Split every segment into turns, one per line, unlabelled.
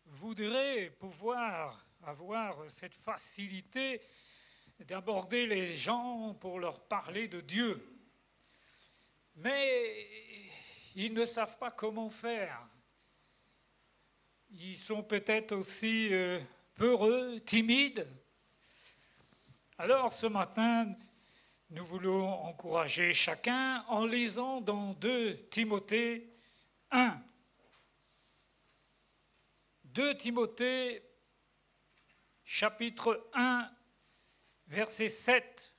je voudrais pouvoir avoir cette facilité d'aborder les gens pour leur parler de Dieu. Mais ils ne savent pas comment faire. Ils sont peut-être aussi peureux, timides. Alors ce matin, nous voulons encourager chacun en lisant dans 2 Timothée 1. 2 Timothée, chapitre 1, verset 7,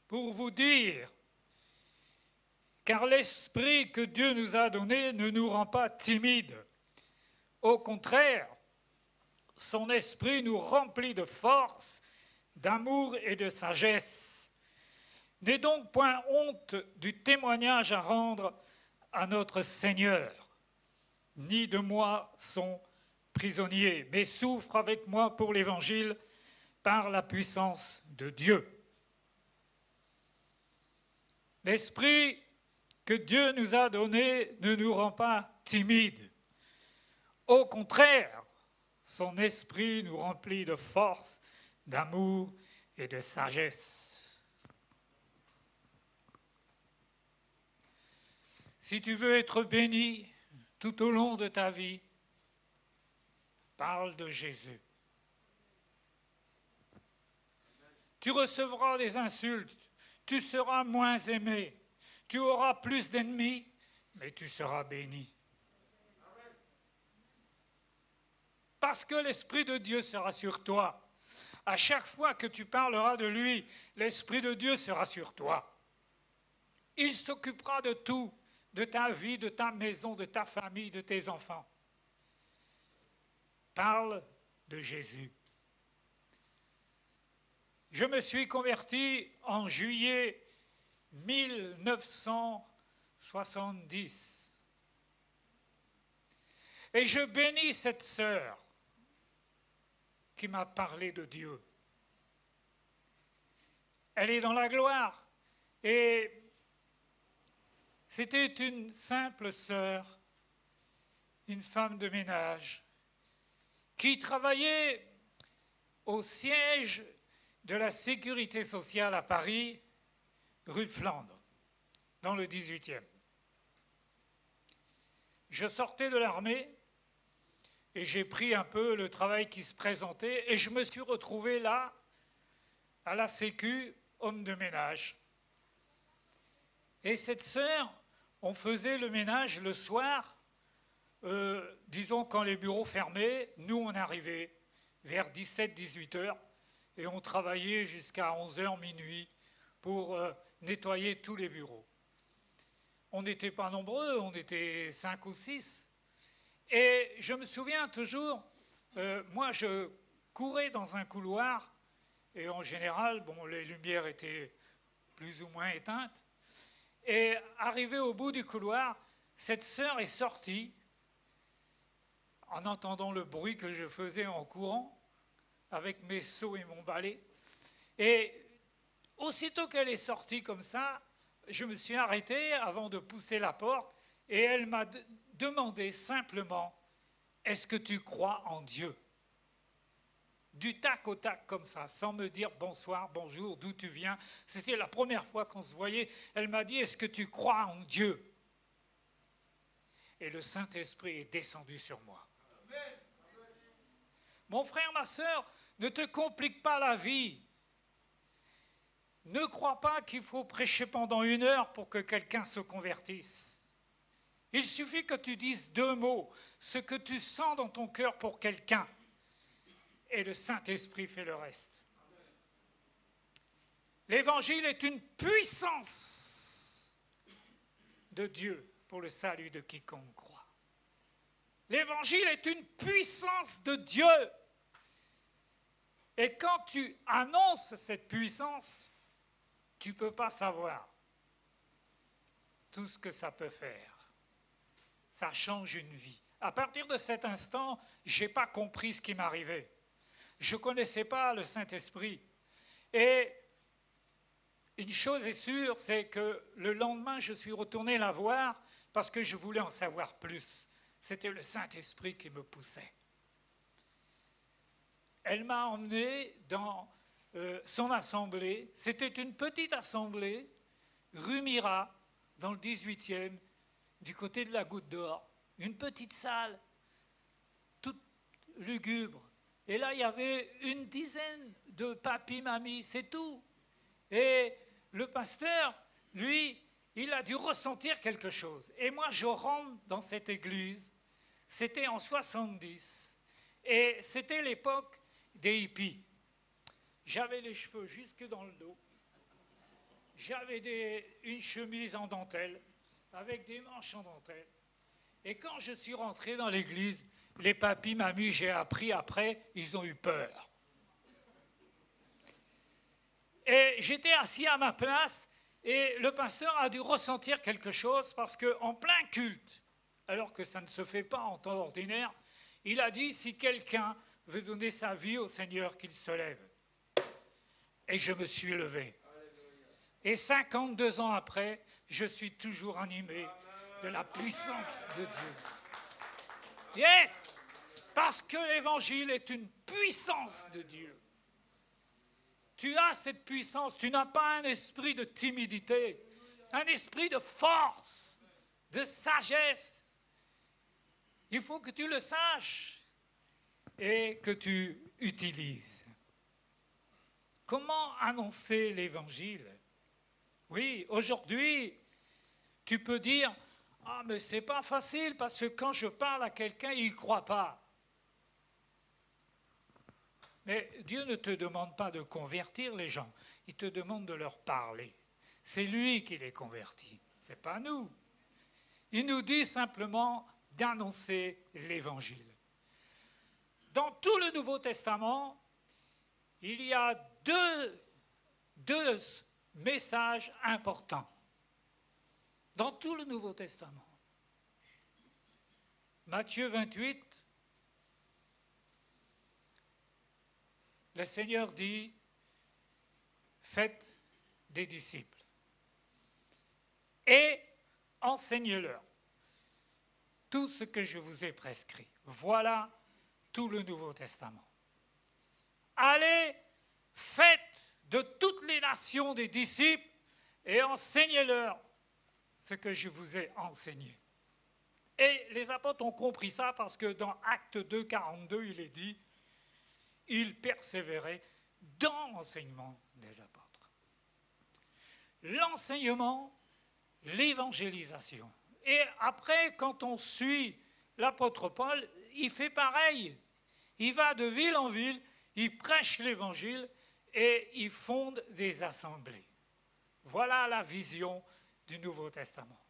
pour vous dire, car l'esprit que Dieu nous a donné ne nous rend pas timides. Au contraire, son esprit nous remplit de force, d'amour et de sagesse. N'aie donc point honte du témoignage à rendre à notre Seigneur, ni de moi son prisonnier, mais souffre avec moi pour l'Évangile par la puissance de Dieu. L'esprit que Dieu nous a donné ne nous rend pas timides. Au contraire, son esprit nous remplit de force, d'amour et de sagesse. Si tu veux être béni tout au long de ta vie, parle de Jésus. Tu recevras des insultes, tu seras moins aimé, tu auras plus d'ennemis, mais tu seras béni. Parce que l'Esprit de Dieu sera sur toi. À chaque fois que tu parleras de lui, l'Esprit de Dieu sera sur toi. Il s'occupera de tout, de ta vie, de ta maison, de ta famille, de tes enfants. Parle de Jésus. Je me suis converti en juillet 1970. Et je bénis cette sœur qui m'a parlé de Dieu. Elle est dans la gloire. Et c'était une simple sœur, une femme de ménage, qui travaillait au siège de la Sécurité sociale à Paris, rue de Flandre, dans le 18e. Je sortais de l'armée et j'ai pris un peu le travail qui se présentait et je me suis retrouvé là, à la Sécu, homme de ménage. Et cette sœur, on faisait le ménage le soir, disons quand les bureaux fermaient, nous on arrivait vers 17-18 heures et on travaillait jusqu'à 11h, minuit pour nettoyer tous les bureaux. On n'était pas nombreux, on était 5 ou 6. Et je me souviens toujours, moi je courais dans un couloir et en général, bon, les lumières étaient plus ou moins éteintes. Et arrivé au bout du couloir, cette sœur est sortie en entendant le bruit que je faisais en courant avec mes seaux et mon balai. Et aussitôt qu'elle est sortie comme ça, je me suis arrêté avant de pousser la porte et elle m'a demandé simplement « Est-ce que tu crois en Dieu ?» Du tac au tac comme ça, sans me dire bonsoir, bonjour, d'où tu viens. C'était la première fois qu'on se voyait. Elle m'a dit « Est-ce que tu crois en Dieu ?» Et le Saint-Esprit est descendu sur moi. Amen. Mon frère, ma sœur, ne te complique pas la vie. Ne crois pas qu'il faut prêcher pendant 1 heure pour que quelqu'un se convertisse. Il suffit que tu dises 2 mots, ce que tu sens dans ton cœur pour quelqu'un, et le Saint-Esprit fait le reste. L'Évangile est une puissance de Dieu pour le salut de quiconque croit. L'Évangile est une puissance de Dieu. Et quand tu annonces cette puissance, tu ne peux pas savoir tout ce que ça peut faire. Ça change une vie. À partir de cet instant, je n'ai pas compris ce qui m'arrivait. Je ne connaissais pas le Saint-Esprit. Et une chose est sûre, c'est que le lendemain, je suis retourné la voir parce que je voulais en savoir plus. C'était le Saint-Esprit qui me poussait. Elle m'a emmené dans son assemblée. C'était une petite assemblée, rue Mira, dans le 18e, du côté de la Goutte d'Or. Une petite salle, toute lugubre. Et là, il y avait une dizaine de papis, mamies, c'est tout. Et le pasteur, lui, il a dû ressentir quelque chose. Et moi, je rentre dans cette église, c'était en 70, et c'était l'époque des hippies. J'avais les cheveux jusque dans le dos, j'avais une chemise en dentelle, avec des manches en dentelle. Et quand je suis rentré dans l'église, les papis, mamies, j'ai appris après, ils ont eu peur. Et j'étais assis à ma place, et le pasteur a dû ressentir quelque chose, parce qu'en plein culte, alors que ça ne se fait pas en temps ordinaire, il a dit, si quelqu'un veut donner sa vie au Seigneur, qu'il se lève. Et je me suis levé. Et 52 ans après, je suis toujours animé de la puissance de Dieu. Yes! Parce que l'évangile est une puissance de Dieu. Tu as cette puissance, tu n'as pas un esprit de timidité, un esprit de force, de sagesse. Il faut que tu le saches et que tu utilises. Comment annoncer l'évangile? Oui, aujourd'hui, tu peux dire « Ah, mais c'est pas facile parce que quand je parle à quelqu'un, il ne croit pas. » Mais Dieu ne te demande pas de convertir les gens, il te demande de leur parler. C'est lui qui les convertit, ce n'est pas nous. Il nous dit simplement d'annoncer l'évangile. Dans tout le Nouveau Testament, il y a deux messages importants. Dans tout le Nouveau Testament. Matthieu 28, le Seigneur dit, faites des disciples et enseignez-leur tout ce que je vous ai prescrit. Voilà tout le Nouveau Testament. Allez, faites de toutes les nations des disciples et enseignez-leur ce que je vous ai enseigné. Et les apôtres ont compris ça parce que dans Actes 2, 42, il est dit « Ils persévéraient dans l'enseignement des apôtres. » L'enseignement, l'évangélisation. Et après, quand on suit l'apôtre Paul, il fait pareil. Il va de ville en ville, il prêche l'évangile et il fonde des assemblées. Voilà la vision du Nouveau Testament.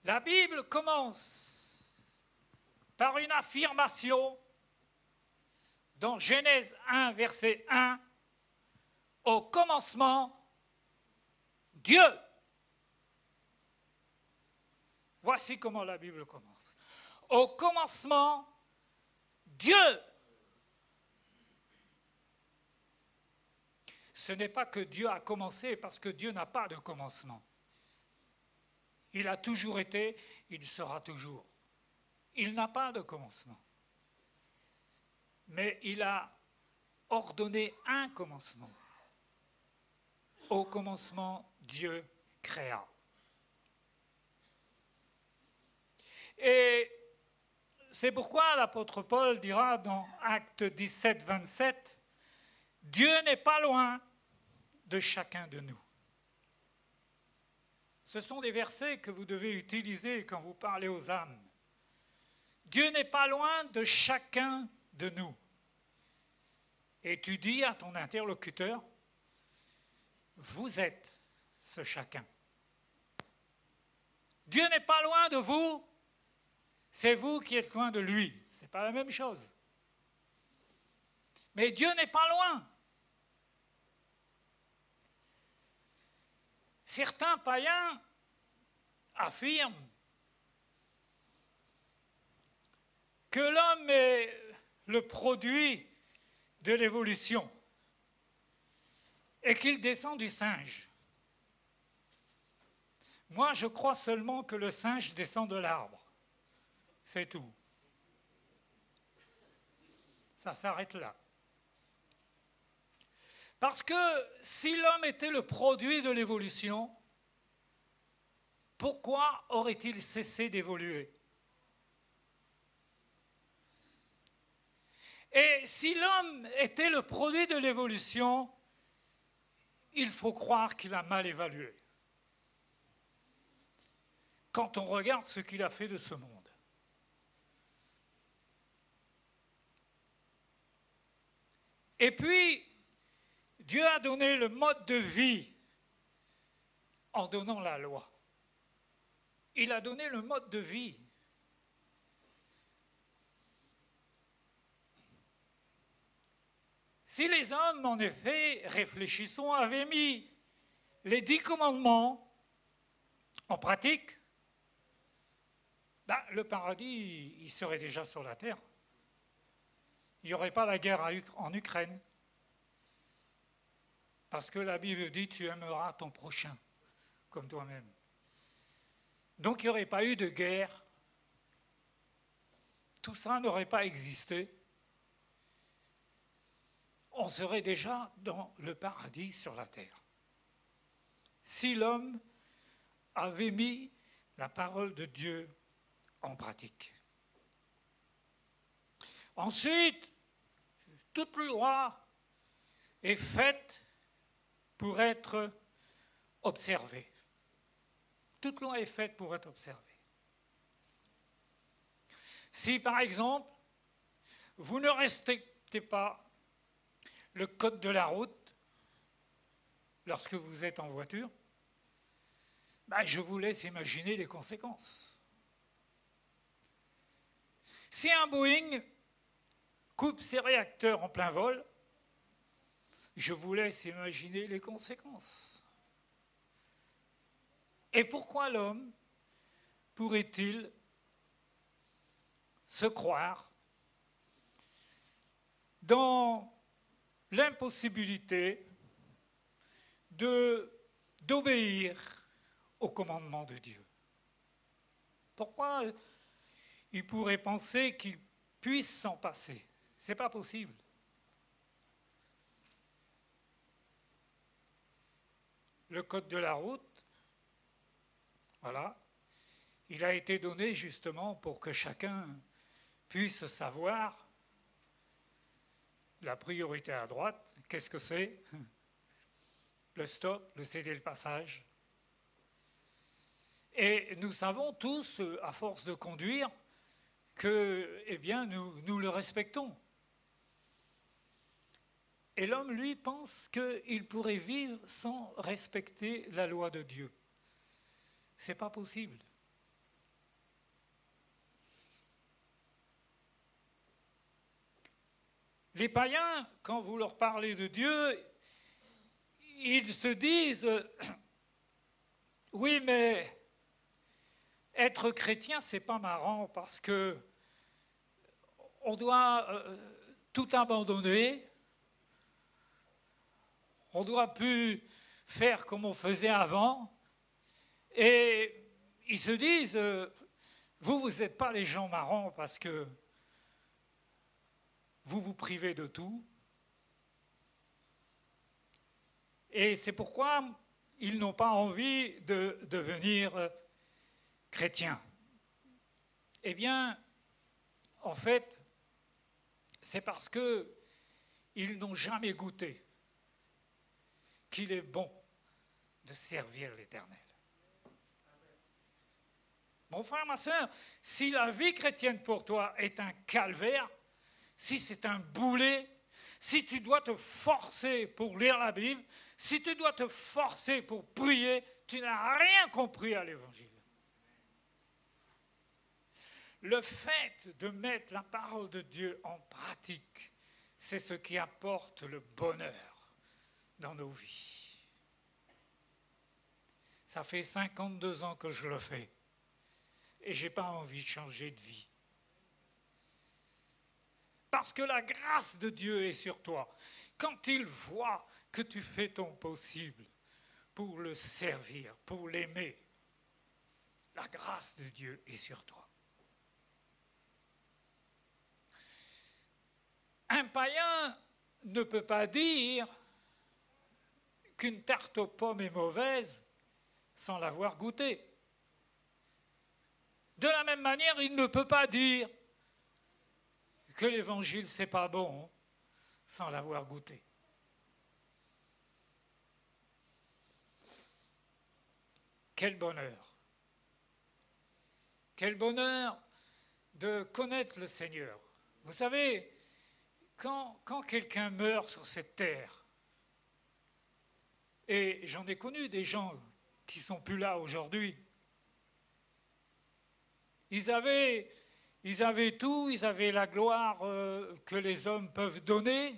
La Bible commence par une affirmation dans Genèse 1, verset 1. Au commencement, Dieu. Voici comment la Bible commence. Au commencement, Dieu. Ce n'est pas que Dieu a commencé, parce que Dieu n'a pas de commencement. Il a toujours été, il sera toujours. Il n'a pas de commencement. Mais il a ordonné un commencement. Au commencement, Dieu créa. Et c'est pourquoi l'apôtre Paul dira dans Actes 17, 27, « Dieu n'est pas loin de chacun de nous. » Ce sont des versets que vous devez utiliser quand vous parlez aux âmes. Dieu n'est pas loin de chacun de nous. Et tu dis à ton interlocuteur, vous êtes ce chacun. Dieu n'est pas loin de vous, c'est vous qui êtes loin de lui. Ce n'est pas la même chose. Mais Dieu n'est pas loin. Certains païens affirment que l'homme est le produit de l'évolution et qu'il descend du singe. Moi, je crois seulement que le singe descend de l'arbre. C'est tout. Ça s'arrête là. Parce que si l'homme était le produit de l'évolution, pourquoi aurait-il cessé d'évoluer? Et si l'homme était le produit de l'évolution, il faut croire qu'il a mal évalué. Quand on regarde ce qu'il a fait de ce monde. Et puis, Dieu a donné le mode de vie en donnant la loi. Il a donné le mode de vie. Si les hommes, en effet, réfléchissons, avaient mis les 10 commandements en pratique, le paradis, il serait déjà sur la terre. Il n'y aurait pas la guerre en Ukraine. Parce que la Bible dit, tu aimeras ton prochain comme toi-même. Donc il n'y aurait pas eu de guerre. Tout ça n'aurait pas existé. On serait déjà dans le paradis sur la terre. Si l'homme avait mis la parole de Dieu en pratique. Ensuite, toute loi est faite pour être observée. Toute loi est faite pour être observée. Si, par exemple, vous ne respectez pas le code de la route lorsque vous êtes en voiture, je vous laisse imaginer les conséquences. Si un Boeing coupe ses réacteurs en plein vol, je vous laisse imaginer les conséquences. Et pourquoi l'homme pourrait-il se croire dans l'impossibilité d'obéir au commandement de Dieu? Pourquoi il pourrait penser qu'il puisse s'en passer? Ce n'est pas possible. Le code de la route, voilà, il a été donné justement pour que chacun puisse savoir la priorité à droite. Qu'est-ce que c'est? Le stop, le céder le passage. Et nous savons tous, à force de conduire, que, nous le respectons. Et l'homme, lui, pense qu'il pourrait vivre sans respecter la loi de Dieu. Ce n'est pas possible. Les païens, quand vous leur parlez de Dieu, ils se disent « Oui, mais être chrétien, c'est pas marrant parce que on doit tout abandonner, on doit plus faire comme on faisait avant. » Et ils se disent vous n'êtes pas les gens marrants parce que vous vous privez de tout. Et c'est pourquoi ils n'ont pas envie de devenir chrétiens. Eh bien, en fait, c'est parce qu'ils n'ont jamais goûté qu'il est bon de servir l'Éternel. Mon frère, ma soeur, si la vie chrétienne pour toi est un calvaire, si c'est un boulet, si tu dois te forcer pour lire la Bible, si tu dois te forcer pour prier, tu n'as rien compris à l'Évangile. Le fait de mettre la parole de Dieu en pratique, c'est ce qui apporte le bonheur dans nos vies. Ça fait 52 ans que je le fais et je n'ai pas envie de changer de vie. Parce que la grâce de Dieu est sur toi. Quand il voit que tu fais ton possible pour le servir, pour l'aimer, La grâce de Dieu est sur toi. Un païen ne peut pas dire qu'une tarte aux pommes est mauvaise sans l'avoir goûtée. De la même manière, il ne peut pas dire que l'évangile c'est pas bon sans l'avoir goûté. Quel bonheur! Quel bonheur de connaître le Seigneur. Vous savez, quand quelqu'un meurt sur cette terre, et j'en ai connu des gens qui ne sont plus là aujourd'hui, ils avaient tout, ils avaient la gloire que les hommes peuvent donner.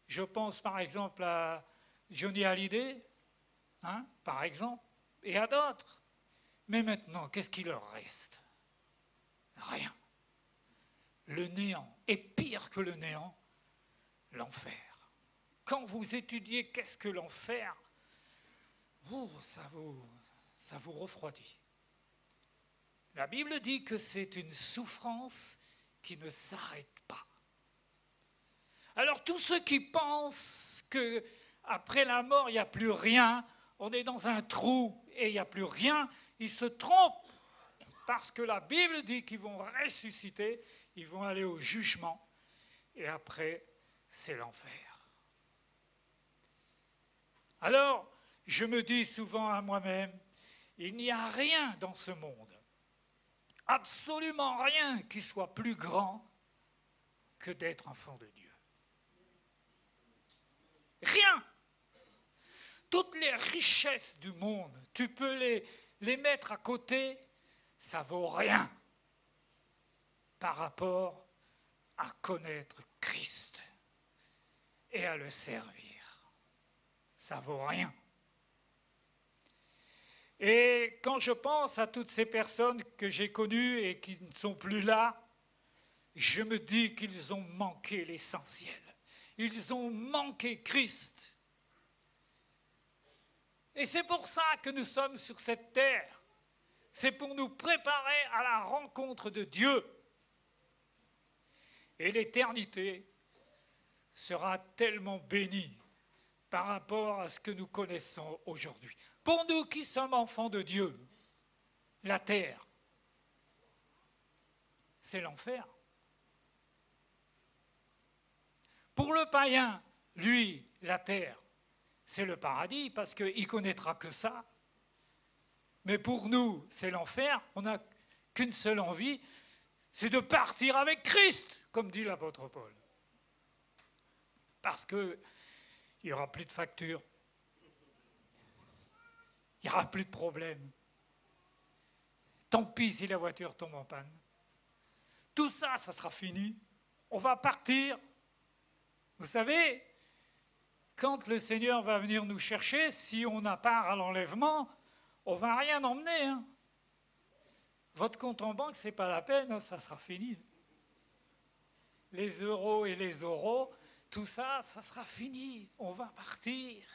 Je pense par exemple à Johnny Hallyday, par exemple, et à d'autres. Mais maintenant, qu'est-ce qu'il leur reste? Rien. Le néant. Et pire que le néant, l'enfer. Quand vous étudiez qu'est-ce que l'enfer, ça vous refroidit. La Bible dit que c'est une souffrance qui ne s'arrête pas. Alors tous ceux qui pensent qu'après la mort, il n'y a plus rien, on est dans un trou et il n'y a plus rien, ils se trompent. Parce que la Bible dit qu'ils vont ressusciter, ils vont aller au jugement, et après, c'est l'enfer. Alors, je me dis souvent à moi-même, il n'y a rien dans ce monde, absolument rien qui soit plus grand que d'être enfant de Dieu. Rien. Toutes les richesses du monde, tu peux les mettre à côté, ça vaut rien par rapport à connaître Christ et à le servir. Ça vaut rien. Et quand je pense à toutes ces personnes que j'ai connues et qui ne sont plus là, je me dis qu'ils ont manqué l'essentiel. Ils ont manqué Christ. Et c'est pour ça que nous sommes sur cette terre. C'est pour nous préparer à la rencontre de Dieu. Et l'éternité sera tellement bénie par rapport à ce que nous connaissons aujourd'hui. Pour nous qui sommes enfants de Dieu, la terre, c'est l'enfer. Pour le païen, lui, la terre, c'est le paradis parce qu'il ne connaîtra que ça. Mais pour nous, c'est l'enfer. On n'a qu'une seule envie, c'est de partir avec Christ, comme dit l'apôtre Paul. Parce qu'il n'y aura plus de factures, il n'y aura plus de problèmes. Tant pis si la voiture tombe en panne. Tout ça, ça sera fini. On va partir. Vous savez, quand le Seigneur va venir nous chercher, si on a part à l'enlèvement, on ne va rien emmener. Hein. Votre compte en banque, ce n'est pas la peine, ça sera fini. Les euros et les euros, tout ça, ça sera fini. On va partir.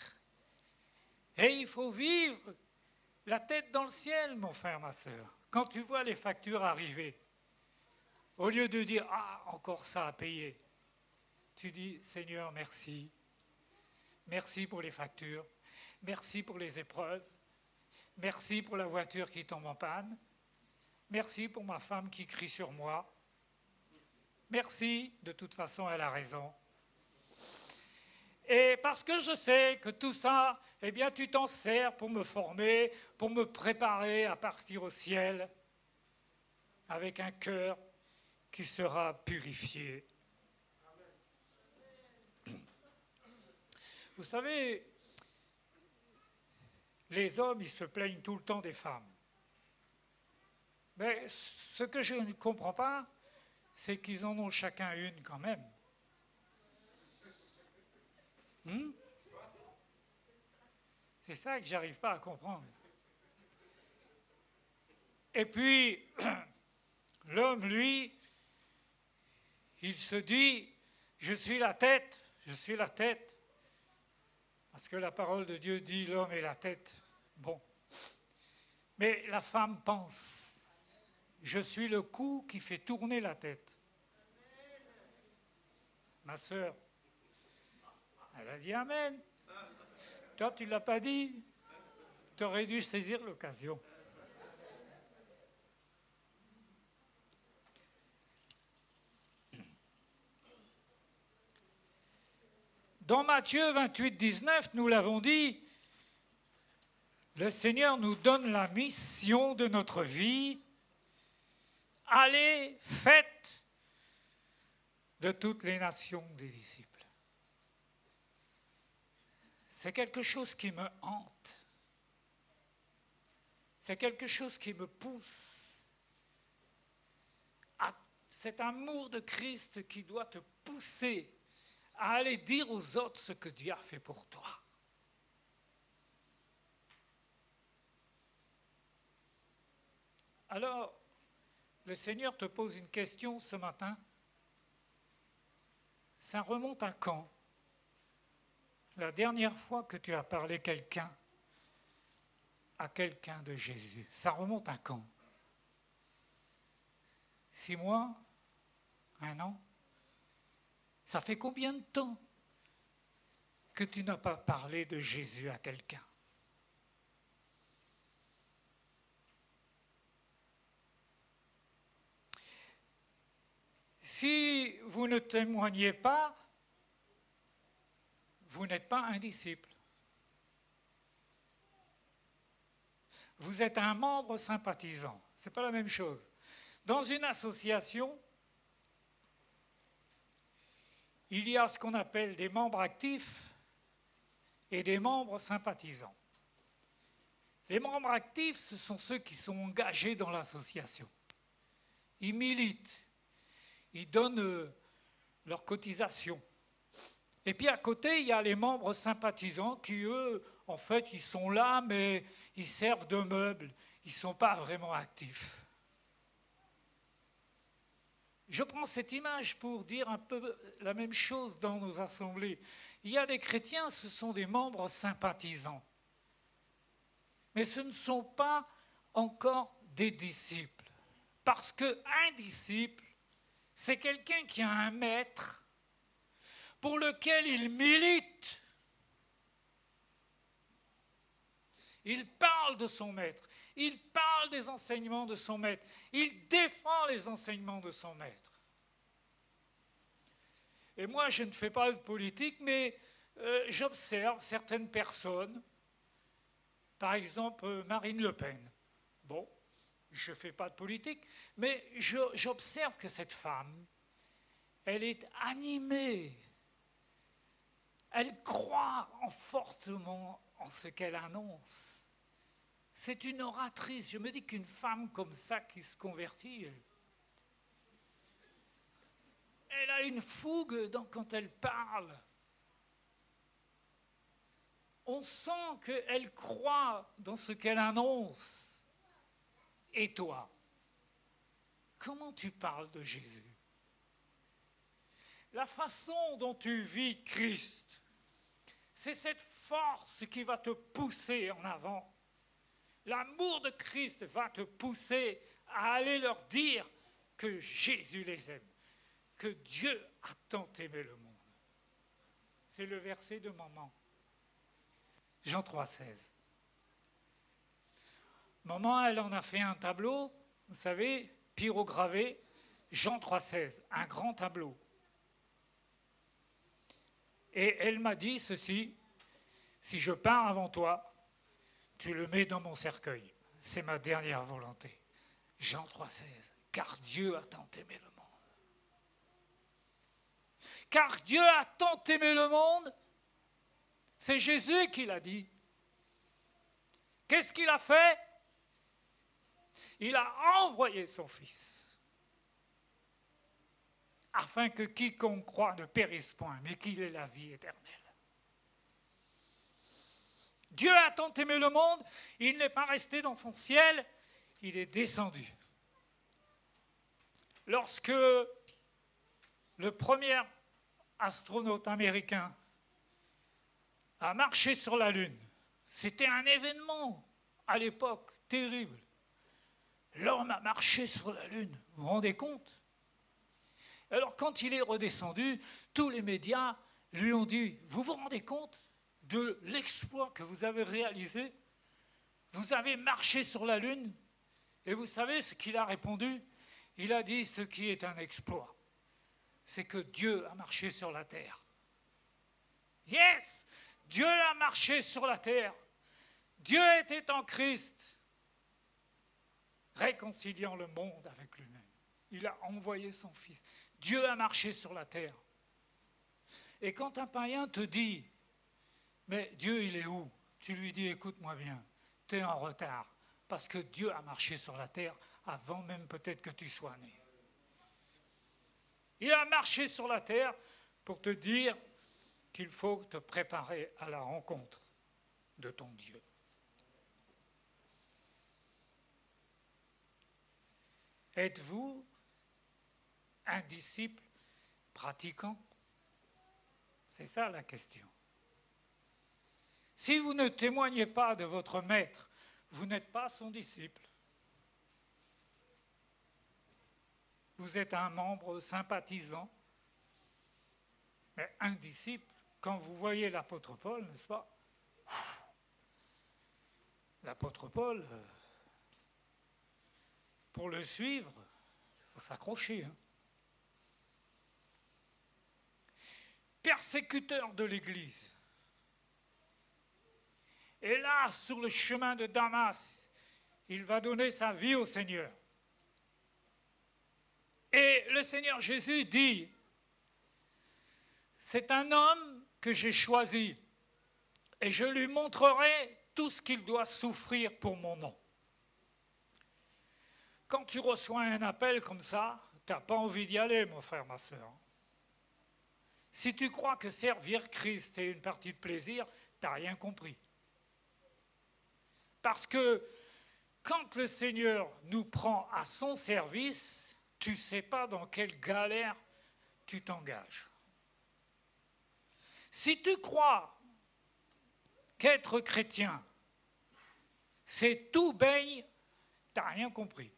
Et il faut vivre la tête dans le ciel, mon frère, ma sœur. Quand tu vois les factures arriver, au lieu de dire « Ah, encore ça à payer », tu dis « Seigneur, merci. Merci pour les factures. Merci pour les épreuves. Merci pour la voiture qui tombe en panne. Merci pour ma femme qui crie sur moi. Merci, de toute façon, elle a raison. » Et parce que je sais que tout ça, eh bien, tu t'en sers pour me former, pour me préparer à partir au ciel avec un cœur qui sera purifié. Vous savez, les hommes, ils se plaignent tout le temps des femmes. Mais ce que je ne comprends pas, c'est qu'ils en ont chacun une quand même. C'est ça que j'arrive pas à comprendre. Et puis, l'homme, lui, il se dit, je suis la tête, je suis la tête. Parce que la parole de Dieu dit, l'homme est la tête. Bon. Mais la femme pense, je suis le cou qui fait tourner la tête. Ma sœur, elle a dit Amen. Toi, tu ne l'as pas dit. Tu aurais dû saisir l'occasion. Dans Matthieu 28, 19, nous l'avons dit, le Seigneur nous donne la mission de notre vie. Allez, faites de toutes les nations des disciples. C'est quelque chose qui me hante. C'est quelque chose qui me pousse. À cet amour de Christ qui doit te pousser à aller dire aux autres ce que Dieu a fait pour toi. Alors, le Seigneur te pose une question ce matin. Ça remonte à quand? La dernière fois que tu as parlé à quelqu'un de Jésus, ça remonte à quand? 6 mois? 1 an? Ça fait combien de temps que tu n'as pas parlé de Jésus à quelqu'un? Si vous ne témoignez pas, vous n'êtes pas un disciple. Vous êtes un membre sympathisant. Ce n'est pas la même chose. Dans une association, il y a ce qu'on appelle des membres actifs et des membres sympathisants. Les membres actifs, ce sont ceux qui sont engagés dans l'association. Ils militent, ils donnent leur cotisation. Et puis à côté, il y a les membres sympathisants qui, eux, en fait, ils sont là, mais ils servent de meubles. Ils ne sont pas vraiment actifs. Je prends cette image pour dire un peu la même chose dans nos assemblées. Il y a des chrétiens, ce sont des membres sympathisants. Mais ce ne sont pas encore des disciples. Parce qu'un disciple, c'est quelqu'un qui a un maître pour lequel il milite. Il parle de son maître. Il parle des enseignements de son maître. Il défend les enseignements de son maître. Et moi, je ne fais pas de politique, mais j'observe certaines personnes, par exemple Marine Le Pen. Bon, je ne fais pas de politique, mais j'observe que cette femme, elle est animée. Elle croit fortement en ce qu'elle annonce. C'est une oratrice. Je me dis qu'une femme comme ça qui se convertit, elle a une fougue quand elle parle. On sent qu'elle croit dans ce qu'elle annonce. Et toi, comment tu parles de Jésus? La façon dont tu vis Christ, c'est cette force qui va te pousser en avant. L'amour de Christ va te pousser à aller leur dire que Jésus les aime, que Dieu a tant aimé le monde. C'est le verset de maman. Jean 3,16. Maman, elle en a fait un tableau, vous savez, pyrogravé, Jean 3,16, un grand tableau. Et elle m'a dit ceci, si je pars avant toi, tu le mets dans mon cercueil. C'est ma dernière volonté. Jean 3,16. Car Dieu a tant aimé le monde. Car Dieu a tant aimé le monde, c'est Jésus qui l'a dit. Qu'est-ce qu'il a fait? Il a envoyé son Fils. Afin que quiconque croit ne périsse point, mais qu'il ait la vie éternelle. Dieu a tant aimé le monde, il n'est pas resté dans son ciel, il est descendu. Lorsque le premier astronaute américain a marché sur la Lune, c'était un événement à l'époque terrible. L'homme a marché sur la Lune, vous vous rendez compte? Alors quand il est redescendu, tous les médias lui ont dit, vous vous rendez compte de l'exploit que vous avez réalisé? Vous avez marché sur la Lune? Et vous savez ce qu'il a répondu? Il a dit, ce qui est un exploit, c'est que Dieu a marché sur la terre. Yes! Dieu a marché sur la terre. Dieu était en Christ, réconciliant le monde avec lui-même. Il a envoyé son Fils. Dieu a marché sur la terre. Et quand un païen te dit, mais Dieu, il est où? Tu lui dis, écoute-moi bien, tu es en retard, parce que Dieu a marché sur la terre avant même peut-être que tu sois né. Il a marché sur la terre pour te dire qu'il faut te préparer à la rencontre de ton Dieu. Êtes-vous un disciple pratiquant? C'est ça la question. Si vous ne témoignez pas de votre maître, vous n'êtes pas son disciple. Vous êtes un membre sympathisant, mais un disciple, quand vous voyez l'apôtre Paul, n'est-ce pas? L'apôtre Paul, pour le suivre, il faut s'accrocher. Hein. Persécuteur de l'Église. Et là, sur le chemin de Damas, il va donner sa vie au Seigneur. Et le Seigneur Jésus dit, c'est un homme que j'ai choisi et je lui montrerai tout ce qu'il doit souffrir pour mon nom. Quand tu reçois un appel comme ça, tu n'as pas envie d'y aller, mon frère, ma soeur. Si tu crois que servir Christ est une partie de plaisir, tu n'as rien compris. Parce que quand le Seigneur nous prend à son service, tu ne sais pas dans quelle galère tu t'engages. Si tu crois qu'être chrétien, c'est tout baigne, tu n'as rien compris.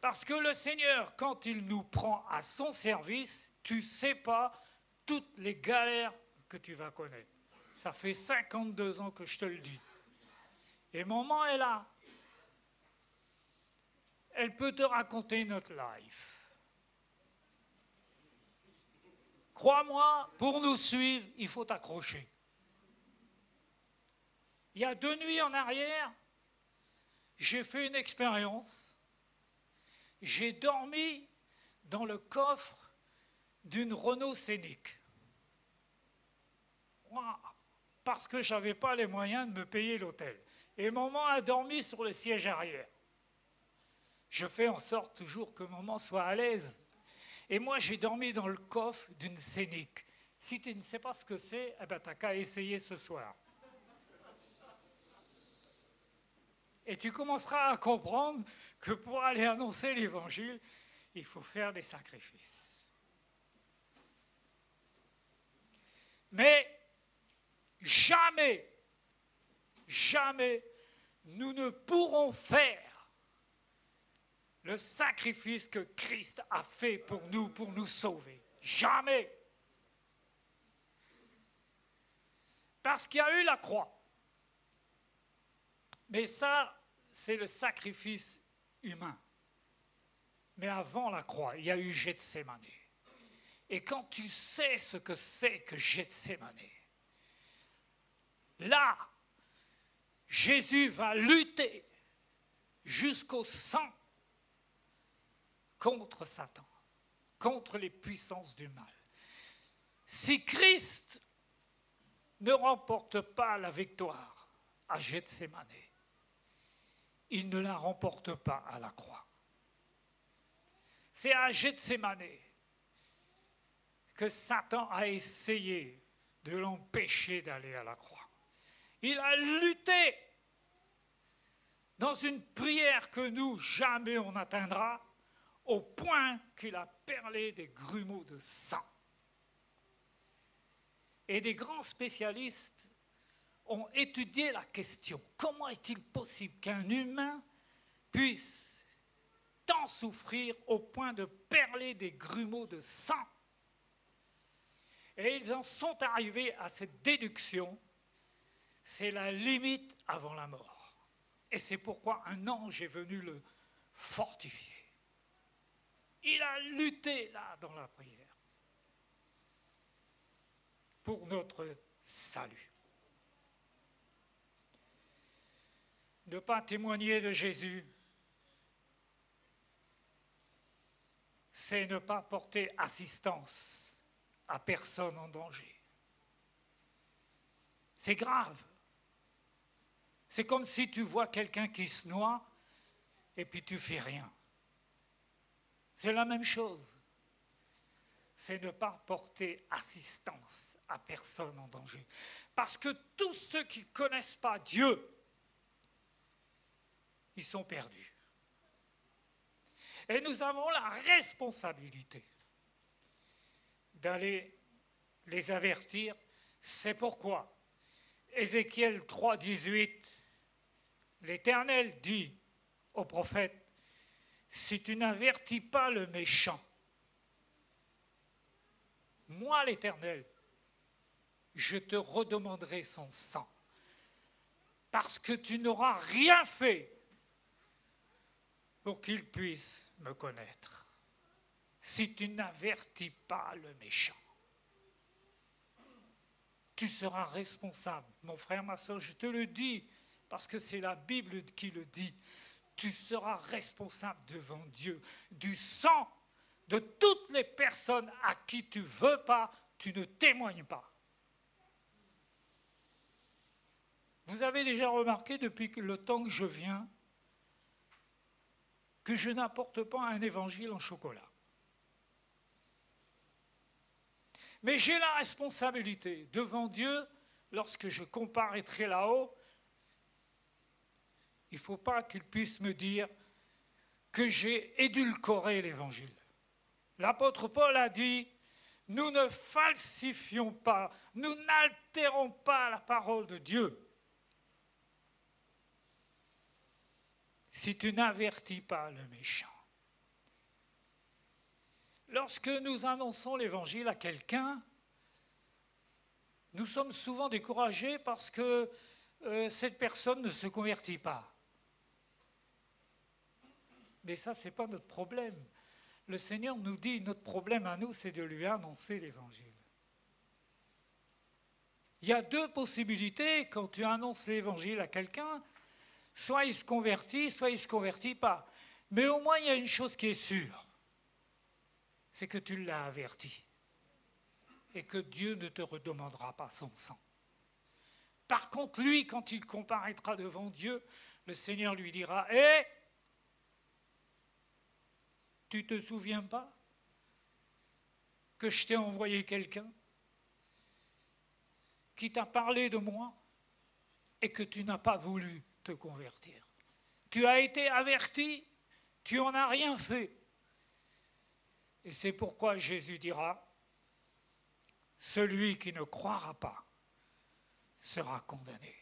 Parce que le Seigneur, quand il nous prend à son service, tu ne sais pas toutes les galères que tu vas connaître. Ça fait 52 ans que je te le dis. Et maman est là. Elle peut te raconter notre life. Crois-moi, pour nous suivre, il faut t'accrocher. Il y a 2 nuits en arrière, j'ai fait une expérience. J'ai dormi dans le coffre d'une Renault Scénic. Parce que je n'avais pas les moyens de me payer l'hôtel. Et maman a dormi sur le siège arrière. Je fais en sorte toujours que maman soit à l'aise. Et moi, j'ai dormi dans le coffre d'une Scénic. Si tu ne sais pas ce que c'est, eh ben, tu n'as qu'à essayer ce soir. Et tu commenceras à comprendre que pour aller annoncer l'Évangile, il faut faire des sacrifices. Mais jamais, jamais, nous ne pourrons faire le sacrifice que Christ a fait pour nous sauver. Jamais. Parce qu'il y a eu la croix. Mais ça, c'est le sacrifice humain. Mais avant la croix, il y a eu Gethsémane. Et quand tu sais ce que c'est que Gethsémane, là, Jésus va lutter jusqu'au sang contre Satan, contre les puissances du mal. Si Christ ne remporte pas la victoire à Gethsémane, il ne la remporte pas à la croix. C'est à Gethsémane que Satan a essayé de l'empêcher d'aller à la croix. Il a lutté dans une prière que nous, jamais on n'atteindra, au point qu'il a perlé des grumeaux de sang. Et des grands spécialistes ont étudié la question. Comment est-il possible qu'un humain puissent tant souffrir au point de perler des grumeaux de sang. Et ils en sont arrivés à cette déduction, c'est la limite avant la mort. Et c'est pourquoi un ange est venu le fortifier. Il a lutté là dans la prière pour notre salut. Ne pas témoigner de Jésus, c'est ne pas porter assistance à personne en danger. C'est grave. C'est comme si tu vois quelqu'un qui se noie et puis tu fais rien. C'est la même chose. C'est ne pas porter assistance à personne en danger. Parce que tous ceux qui ne connaissent pas Dieu, ils sont perdus. Et nous avons la responsabilité d'aller les avertir. C'est pourquoi Ézéchiel 3, 18, l'Éternel dit au prophète, si tu n'avertis pas le méchant, moi l'Éternel, je te redemanderai son sang, parce que tu n'auras rien fait pour qu'il puisse me connaître. Si tu n'avertis pas le méchant, tu seras responsable. Mon frère, ma soeur, je te le dis, parce que c'est la Bible qui le dit. Tu seras responsable devant Dieu du sang de toutes les personnes à qui tu ne veux pas, tu ne témoignes pas. Vous avez déjà remarqué depuis le temps que je viens que je n'apporte pas un évangile en chocolat. Mais j'ai la responsabilité devant Dieu, lorsque je comparaîtrai là-haut, il ne faut pas qu'il puisse me dire que j'ai édulcoré l'évangile. L'apôtre Paul a dit, nous ne falsifions pas, nous n'altérons pas la parole de Dieu. Si tu n'avertis pas le méchant. Lorsque nous annonçons l'évangile à quelqu'un, nous sommes souvent découragés parce que cette personne ne se convertit pas. Mais ça, ce n'est pas notre problème. Le Seigneur nous dit, notre problème à nous, c'est de lui annoncer l'évangile. Il y a deux possibilités quand tu annonces l'évangile à quelqu'un. Soit il se convertit, soit il ne se convertit pas. Mais au moins, il y a une chose qui est sûre. C'est que tu l'as averti. Et que Dieu ne te redemandera pas son sang. Par contre, lui, quand il comparaîtra devant Dieu, le Seigneur lui dira, « Hé, tu ne te souviens pas que je t'ai envoyé quelqu'un qui t'a parlé de moi et que tu n'as pas voulu te convertir. Tu as été averti, tu n'en as rien fait. » Et c'est pourquoi Jésus dira, « Celui qui ne croira pas sera condamné. »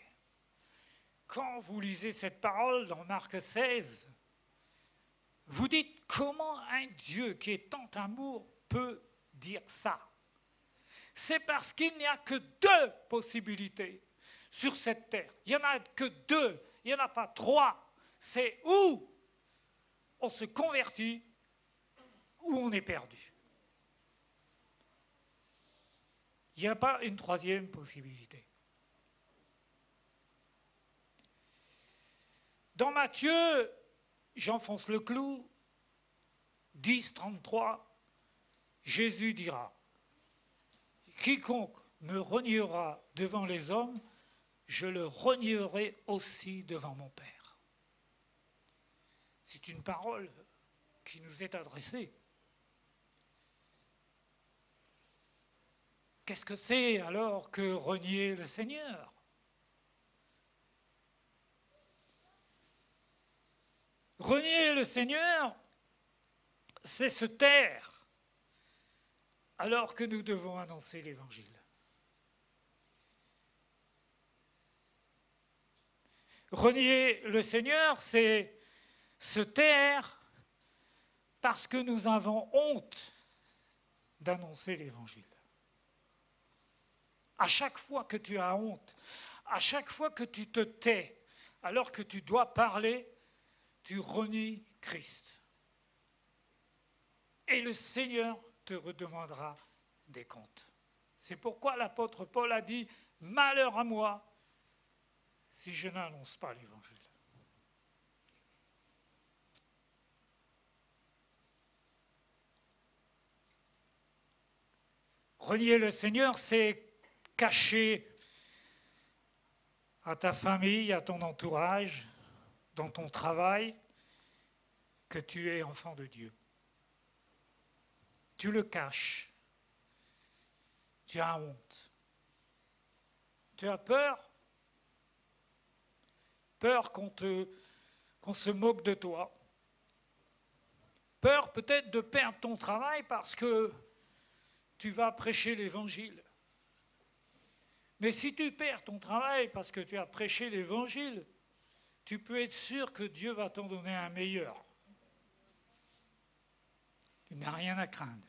Quand vous lisez cette parole dans Marc 16, vous dites, comment un Dieu qui est tant amour peut dire ça? C'est parce qu'il n'y a que deux possibilités sur cette terre. Il n'y en a que deux, il n'y en a pas trois. C'est où on se convertit ou on est perdu. Il n'y a pas une troisième possibilité. Dans Matthieu, j'enfonce le clou, 10, 33, Jésus dira, « Quiconque me reniera devant les hommes, je le renierai aussi devant mon Père. » C'est une parole qui nous est adressée. Qu'est-ce que c'est alors que renier le Seigneur? Renier le Seigneur, c'est se taire alors que nous devons annoncer l'Évangile. Renier le Seigneur, c'est se taire parce que nous avons honte d'annoncer l'Évangile. À chaque fois que tu as honte, à chaque fois que tu te tais, alors que tu dois parler, tu renies Christ. Et le Seigneur te redemandera des comptes. C'est pourquoi l'apôtre Paul a dit « Malheur à moi si je n'annonce pas l'Évangile ». Renier le Seigneur, c'est cacher à ta famille, à ton entourage, dans ton travail, que tu es enfant de Dieu. Tu le caches. Tu as honte. Tu as peur. Peur qu'on se moque de toi. Peur peut-être de perdre ton travail parce que tu vas prêcher l'Évangile. Mais si tu perds ton travail parce que tu as prêché l'Évangile, tu peux être sûr que Dieu va t'en donner un meilleur. Tu n'as rien à craindre.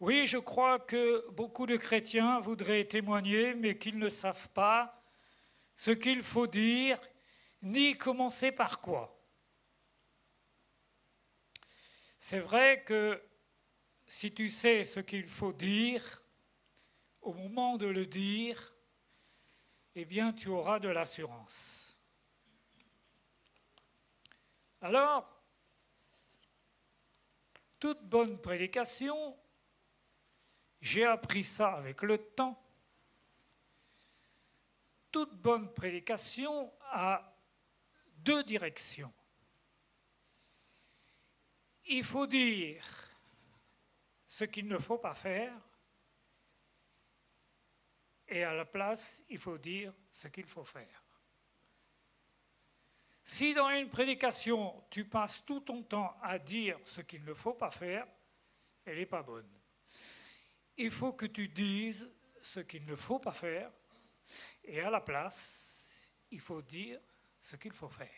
Oui, je crois que beaucoup de chrétiens voudraient témoigner, mais qu'ils ne savent pas ce qu'il faut dire, ni commencer par quoi. C'est vrai que si tu sais ce qu'il faut dire, au moment de le dire, eh bien tu auras de l'assurance. Alors, toute bonne prédication, j'ai appris ça avec le temps, toute bonne prédication a deux directions. Il faut dire ce qu'il ne faut pas faire, et à la place, il faut dire ce qu'il faut faire. Si dans une prédication, tu passes tout ton temps à dire ce qu'il ne faut pas faire, elle n'est pas bonne. Il faut que tu dises ce qu'il ne faut pas faire, et à la place, il faut dire ce qu'il faut faire.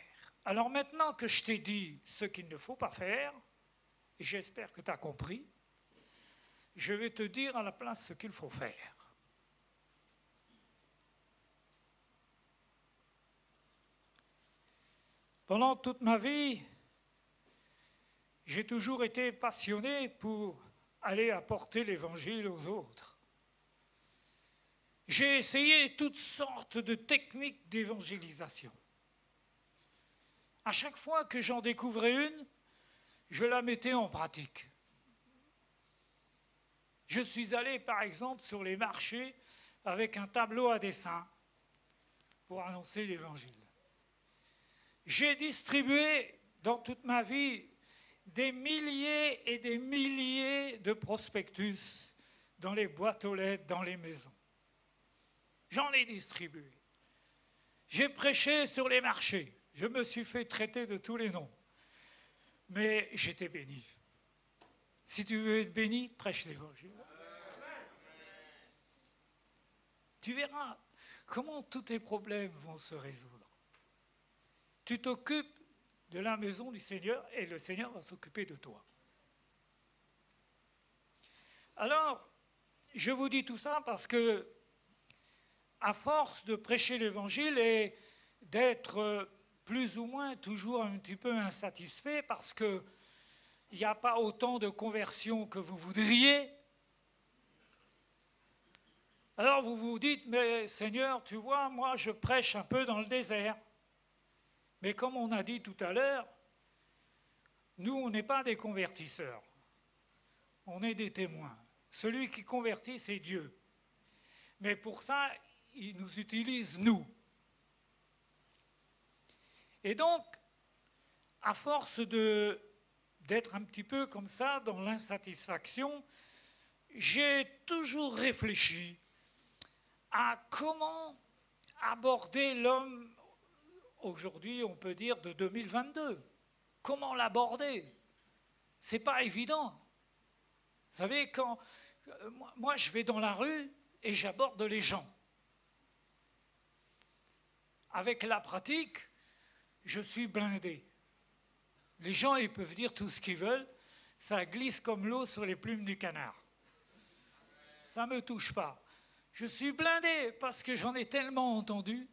Alors maintenant que je t'ai dit ce qu'il ne faut pas faire, et j'espère que tu as compris, je vais te dire à la place ce qu'il faut faire. Pendant toute ma vie, j'ai toujours été passionné pour aller apporter l'Évangile aux autres. J'ai essayé toutes sortes de techniques d'évangélisation. À chaque fois que j'en découvrais une, je la mettais en pratique. Je suis allé, par exemple, sur les marchés avec un tableau à dessin pour annoncer l'Évangile. J'ai distribué dans toute ma vie des milliers et des milliers de prospectus dans les boîtes aux lettres, dans les maisons. J'en ai distribué. J'ai prêché sur les marchés. Je me suis fait traiter de tous les noms. Mais j'étais béni. Si tu veux être béni, prêche l'Évangile. Tu verras comment tous tes problèmes vont se résoudre. Tu t'occupes de la maison du Seigneur et le Seigneur va s'occuper de toi. Alors, je vous dis tout ça parce que, à force de prêcher l'Évangile et d'être plus ou moins toujours un petit peu insatisfait parce qu'il n'y a pas autant de conversions que vous voudriez. Alors vous vous dites, mais Seigneur, tu vois, moi je prêche un peu dans le désert. Mais comme on a dit tout à l'heure, nous on n'est pas des convertisseurs, on est des témoins. Celui qui convertit, c'est Dieu. Mais pour ça, il nous utilise nous. Et donc, à force d'être un petit peu comme ça, dans l'insatisfaction, j'ai toujours réfléchi à comment aborder l'homme, aujourd'hui on peut dire de 2022. Comment l'aborder? C'est pas évident. Vous savez, quand moi je vais dans la rue et j'aborde les gens. avec la pratique, je suis blindé. Les gens, ils peuvent dire tout ce qu'ils veulent, ça glisse comme l'eau sur les plumes du canard. Ça ne me touche pas. Je suis blindé parce que j'en ai tellement entendu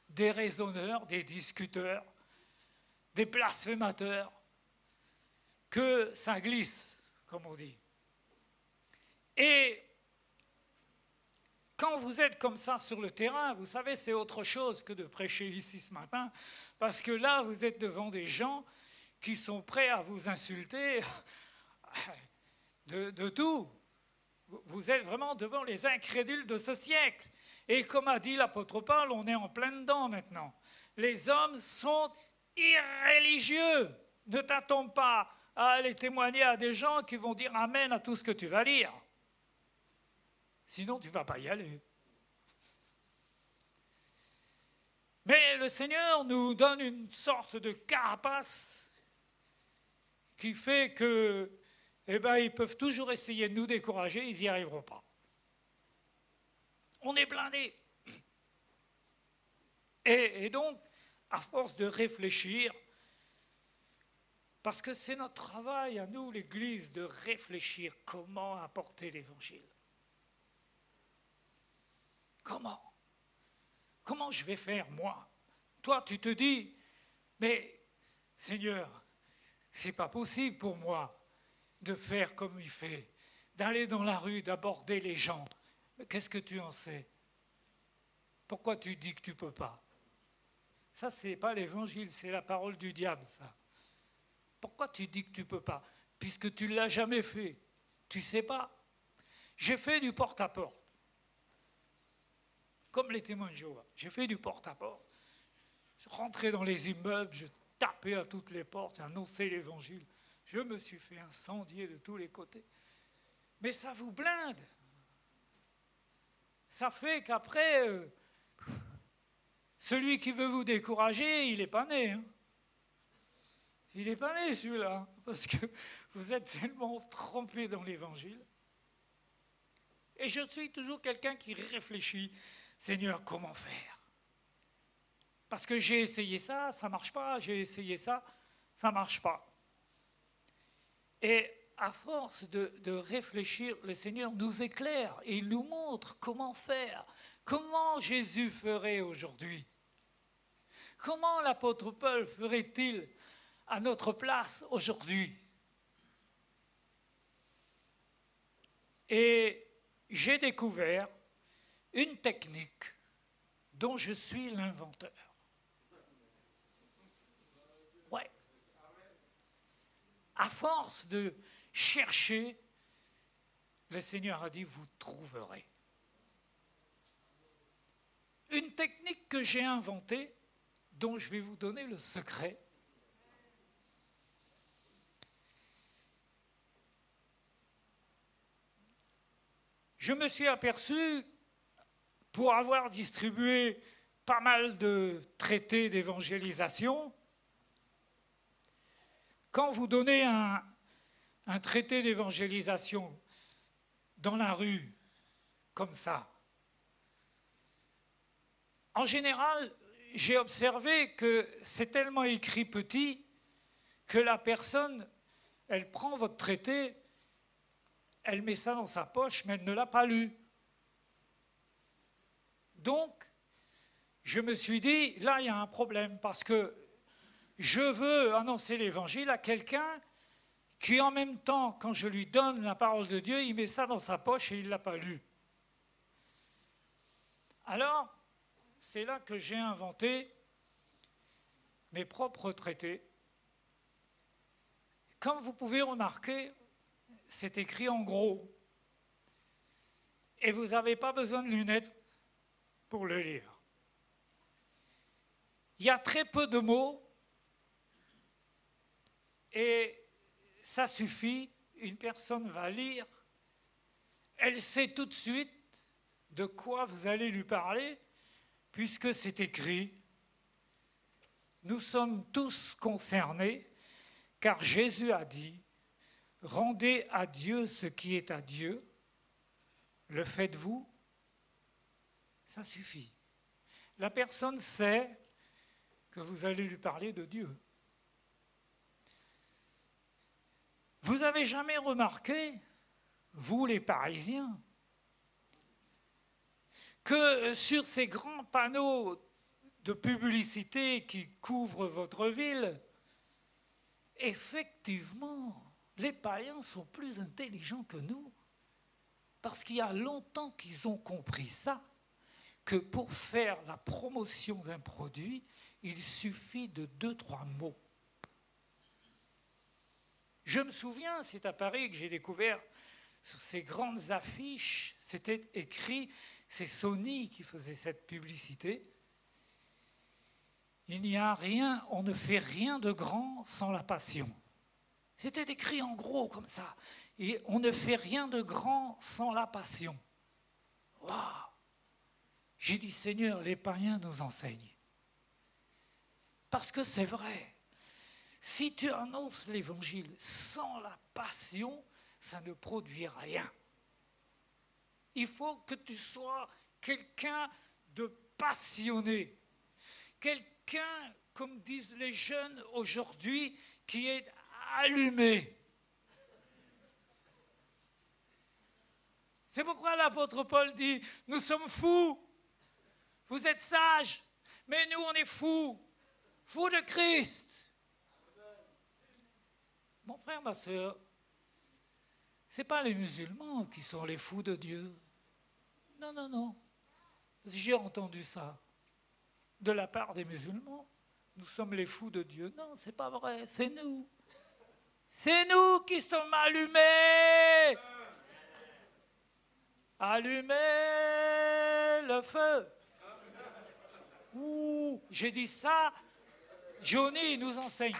des raisonneurs, des discuteurs, des blasphémateurs, que ça glisse, comme on dit. Et quand vous êtes comme ça sur le terrain, vous savez, c'est autre chose que de prêcher ici ce matin, parce que là, vous êtes devant des gens qui sont prêts à vous insulter de tout. Vous êtes vraiment devant les incrédules de ce siècle. Et comme a dit l'apôtre Paul, on est en plein dedans maintenant. Les hommes sont irréligieux. Ne t'attends pas à aller témoigner à des gens qui vont dire amen à tout ce que tu vas lire. Sinon, tu ne vas pas y aller. Mais le Seigneur nous donne une sorte de carapace qui fait que, ils peuvent toujours essayer de nous décourager, ils n'y arriveront pas. On est blindés. Et donc, à force de réfléchir, parce que c'est notre travail à nous, l'Église, de réfléchir comment apporter l'Évangile. Comment je vais faire, moi? Toi, tu te dis, mais Seigneur, c'est pas possible pour moi de faire comme il fait, d'aller dans la rue, d'aborder les gens. Mais qu'est-ce que tu en sais? Pourquoi tu dis que tu ne peux pas? Ça, ce n'est pas l'Évangile, c'est la parole du diable, ça. Pourquoi tu dis que tu ne peux pas? Puisque tu ne l'as jamais fait. Tu ne sais pas. J'ai fait du porte-à-porte. Comme les témoins de Jéhovah. J'ai fait du porte-à-porte. Je rentrais dans les immeubles, je tapais à toutes les portes, j'annonçais l'Évangile. Je me suis fait incendier de tous les côtés. Mais ça vous blinde. Ça fait qu'après, celui qui veut vous décourager, il n'est pas né. Hein. Il n'est pas né, celui-là, parce que vous êtes tellement trempé dans l'Évangile. Et je suis toujours quelqu'un qui réfléchit, Seigneur, comment faire? Parce que j'ai essayé ça, ça ne marche pas, j'ai essayé ça, ça ne marche pas. Et à force de réfléchir, le Seigneur nous éclaire et il nous montre comment faire, comment Jésus ferait aujourd'hui. Comment l'apôtre Paul ferait-il à notre place aujourd'hui? Et j'ai découvert une technique dont je suis l'inventeur. Ouais. À force de chercher, le Seigneur a dit, vous trouverez. Une technique que j'ai inventée, dont je vais vous donner le secret. Je me suis aperçu, pour avoir distribué pas mal de traités d'évangélisation, quand vous donnez un traité d'évangélisation dans la rue, comme ça, en général, j'ai observé que c'est tellement écrit petit que la personne, elle prend votre traité, elle met ça dans sa poche, mais elle ne l'a pas lu. Donc, je me suis dit, là, il y a un problème, parce que je veux annoncer l'Évangile à quelqu'un qui, en même temps, quand je lui donne la parole de Dieu, il met ça dans sa poche et il ne l'a pas lu. Alors, c'est là que j'ai inventé mes propres traités. Comme vous pouvez remarquer, c'est écrit en gros. Et vous n'avez pas besoin de lunettes pour le lire. Il y a très peu de mots et ça suffit. Une personne va lire, elle sait tout de suite de quoi vous allez lui parler, puisque c'est écrit. Nous sommes tous concernés, car Jésus a dit, rendez à Dieu ce qui est à Dieu, le faites-vous, ça suffit. la personne sait que vous allez lui parler de Dieu. Vous n'avez jamais remarqué, vous les Parisiens, que sur ces grands panneaux de publicité qui couvrent votre ville, effectivement, les païens sont plus intelligents que nous, parce qu'il y a longtemps qu'ils ont compris ça, que pour faire la promotion d'un produit, il suffit de 2-3 mots. Je me souviens, c'est à Paris que j'ai découvert sur ces grandes affiches, c'était écrit, c'est Sony qui faisait cette publicité. Il n'y a rien, on ne fait rien de grand sans la passion. C'était écrit en gros comme ça. Et on ne fait rien de grand sans la passion. Waouh! J'ai dit, Seigneur, les païens nous enseignent. Parce que c'est vrai. Si tu annonces l'évangile sans la passion, ça ne produit rien. Il faut que tu sois quelqu'un de passionné. Quelqu'un, comme disent les jeunes aujourd'hui, qui est allumé. C'est pourquoi l'apôtre Paul dit, nous sommes fous, vous êtes sages, mais nous on est fous, fous de Christ. Mon frère, ma sœur, ce n'est pas les musulmans qui sont les fous de Dieu. Non, non, non. J'ai entendu ça de la part des musulmans. Nous sommes les fous de Dieu. Non, ce n'est pas vrai, c'est nous. C'est nous qui sommes allumés. Allumez le feu. Ouh, j'ai dit ça, Johnny nous enseigne.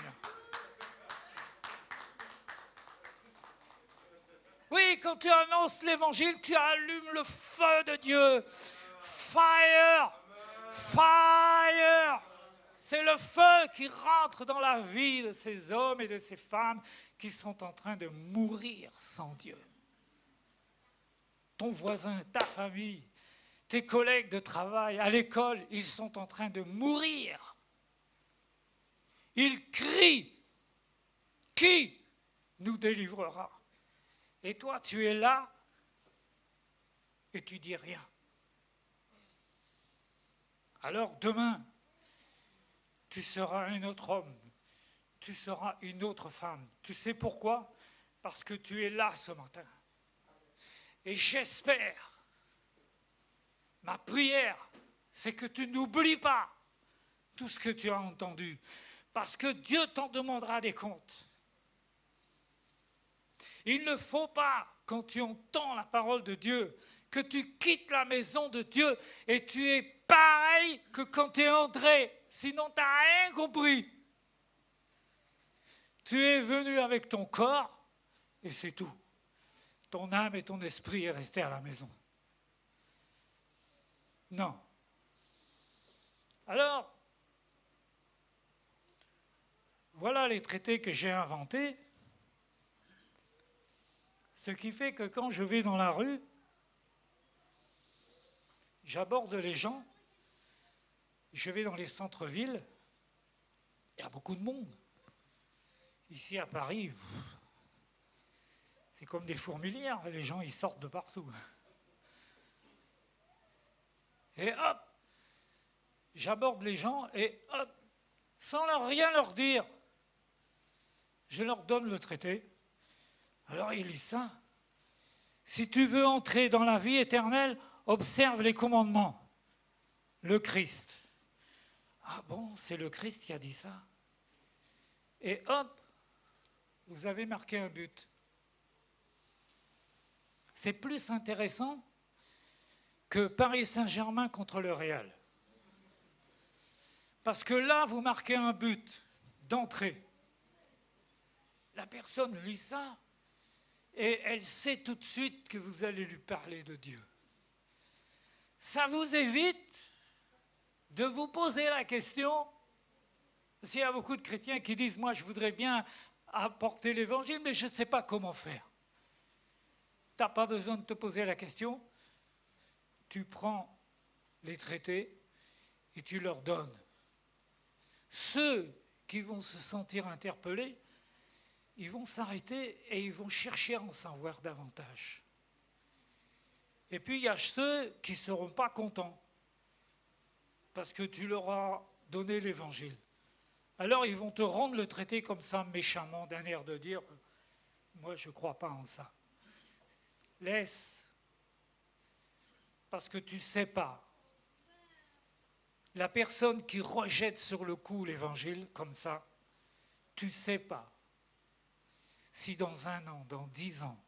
Oui, quand tu annonces l'évangile, tu allumes le feu de Dieu. Fire! Fire! C'est le feu qui rentre dans la vie de ces hommes et de ces femmes qui sont en train de mourir sans Dieu. Ton voisin, ta famille, tes collègues de travail, à l'école, ils sont en train de mourir. Ils crient. Qui nous délivrera? Et toi, tu es là et tu dis rien. Alors demain, tu seras un autre homme, tu seras une autre femme. Tu sais pourquoi? Parce que tu es là ce matin. Et j'espère, ma prière, c'est que tu n'oublies pas tout ce que tu as entendu, parce que Dieu t'en demandera des comptes. Il ne faut pas, quand tu entends la parole de Dieu, que tu quittes la maison de Dieu et tu es pareil que quand tu es entré, sinon tu n'as rien compris. Tu es venu avec ton corps et c'est tout. Ton âme et ton esprit est resté à la maison. Non. Alors, voilà les traités que j'ai inventés. Ce qui fait que quand je vais dans la rue, j'aborde les gens, je vais dans les centres-villes, il y a beaucoup de monde. Ici à Paris, c'est comme des fourmilières, les gens ils sortent de partout. Et hop, j'aborde les gens et hop, sans rien leur dire, je leur donne le traité. Alors ils lisent ça. Si tu veux entrer dans la vie éternelle, observe les commandements. Le Christ. Ah bon, c'est le Christ qui a dit ça. Et hop, vous avez marqué un but. C'est plus intéressant que Paris Saint-Germain contre le Real. Parce que là, vous marquez un but d'entrée. La personne lit ça et elle sait tout de suite que vous allez lui parler de Dieu. Ça vous évite de vous poser la question, parce qu'il y a beaucoup de chrétiens qui disent « Moi, je voudrais bien apporter l'évangile, mais je ne sais pas comment faire. » Tu n'as pas besoin de te poser la question. Tu prends les traités et tu leur donnes. Ceux qui vont se sentir interpellés, ils vont s'arrêter et ils vont chercher à en savoir davantage. Et puis il y a ceux qui ne seront pas contents parce que tu leur as donné l'évangile. Alors ils vont te rendre le traité comme ça, méchamment, d'un air de dire « moi je ne crois pas en ça ». Laisse, parce que tu ne sais pas. La personne qui rejette sur le coup l'évangile comme ça, tu ne sais pas si dans 1 an, dans 10 ans,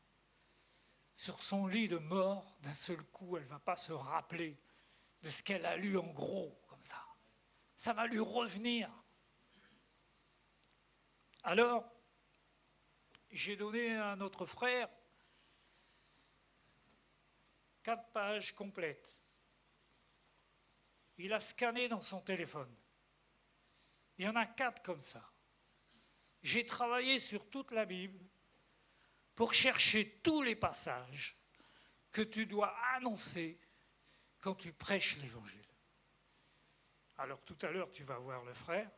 sur son lit de mort, d'un seul coup, elle ne va pas se rappeler de ce qu'elle a lu en gros, comme ça. Ça va lui revenir. Alors, j'ai donné à notre frère 4 pages complètes. Il a scanné dans son téléphone. Il y en a 4 comme ça. J'ai travaillé sur toute la Bible pour chercher tous les passages que tu dois annoncer quand tu prêches l'Évangile. Alors tout à l'heure, tu vas voir le frère,